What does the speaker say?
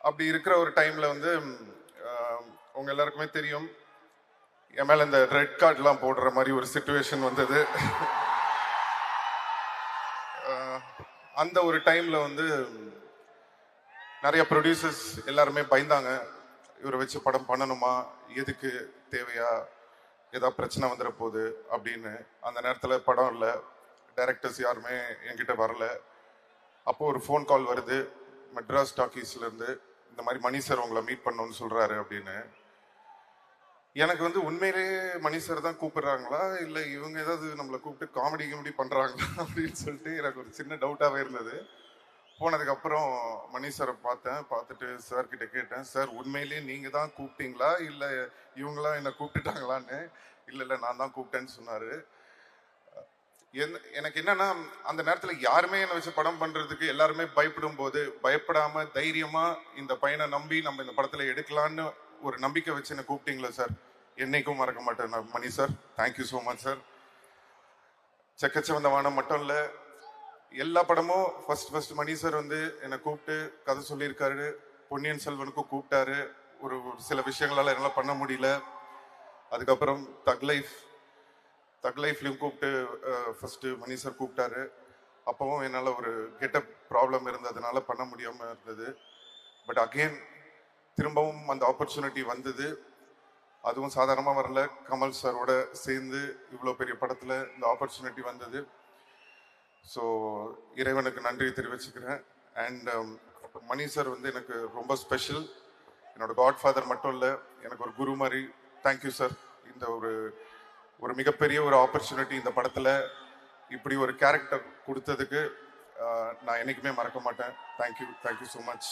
அப்படி இருக்கிற ஒரு டைம்ல வந்து உங்க எல்லாருக்குமே தெரியும் என் மேல இந்த ரெட் கார்ட்லாம் போடுற மாதிரி ஒரு சிச்சுவேஷன் வந்தது. அந்த ஒரு டைம்ல வந்து நிறைய ப்ரொடியூசர்ஸ் எல்லாருமே பயந்தாங்க. இவரை வச்சு படம் பண்ணணுமா, எதுக்கு, தேவையா, ஏதாவது பிரச்சனை வந்துட போகுது அப்படின்னு. அந்த நேரத்தில் படம் இல்லை, டைரக்டர்ஸ் யாருமே என்கிட்ட வரல. அப்போ ஒரு ஃபோன் கால் வருது மெட்ராஸ் டாக்கீஸ்ல இருந்து, இந்த மாதிரி மணி சார் உங்களை மீட் பண்ணணும்னு சொல்றாரு அப்படின்னு. எனக்கு வந்து உண்மையிலேயே மணி சார் தான் கூப்பிடுறாங்களா இல்லை இவங்க ஏதாவது நம்மளை கூப்பிட்டு காமெடி கிமெடி பண்றாங்களா அப்படின்னு சொல்லிட்டு எனக்கு ஒரு சின்ன டவுட்டாகவே இருந்தது. போனதுக்கப்புறம் மணி சாரை பார்த்தேன். பார்த்துட்டு சார் கிட்ட கேட்டேன், சார் உண்மையிலேயே நீங்க தான் கூப்பிட்டீங்களா இல்லை இவங்களாம் என்னை கூப்பிட்டுட்டாங்களான்னு. இல்லை இல்லை நான் தான் கூப்பிட்டேன்னு சொன்னாரு. எனக்கு என்னன்னா, அந்த நேரத்தில் யாருமே என்னை வச்சு படம் பண்றதுக்கு எல்லாருமே பயப்படும் போது பயப்படாம தைரியமா இந்த பையனை நம்பி நம்ம இந்த படத்துல எடுக்கலான்னு ஒரு நம்பிக்கை வச்சு என்ன கூப்பிட்டீங்களா சார், என்னைக்கும் மறக்க மாட்டேன் நான். Mani sir, thank you so much sir. செக்கச்சவந்த வானம் மட்டும் இல்லை, எல்லா படமும் ஃபர்ஸ்ட் மணி சார் வந்து என்னை கூப்பிட்டு கதை சொல்லியிருக்காரு. பொன்னியின் செல்வனுக்கும் கூப்பிட்டாரு. ஒரு சில விஷயங்களால என்னால் பண்ண முடியல. அதுக்கப்புறம் தக் லைஃப்லையும் கூப்பிட்டு ஃபர்ஸ்ட் மணி சார் கூப்பிட்டாரு. அப்பவும் என்னால் ஒரு கெட்டப் ப்ராப்ளம் இருந்ததுனால பண்ண முடியாமல் இருந்தது. பட் அகெயின் திரும்பவும் அந்த ஆப்பர்ச்சுனிட்டி வந்தது. அதுவும் சாதாரணமாக வரல, கமல் சாரோட சேர்ந்து இவ்வளோ பெரிய படத்தில் இந்த ஆப்பர்ச்சுனிட்டி வந்தது. ஸோ இறைவனுக்கு நன்றி தெரிவிச்சுக்கிறேன். அண்ட் மணி சார் வந்து எனக்கு ரொம்ப ஸ்பெஷல். என்னோட காட்ஃபாதர் மட்டும் இல்லை, எனக்கு ஒரு குரு மாதிரி. Thank you sir. இந்த ஒரு மிகப்பெரிய ஒரு ஆப்பர்ச்சுனிட்டி இந்த படத்தில் இப்படி ஒரு கேரக்டர் கொடுத்ததுக்கு நான் என்றைக்குமே மறக்க மாட்டேன். Thank you so much.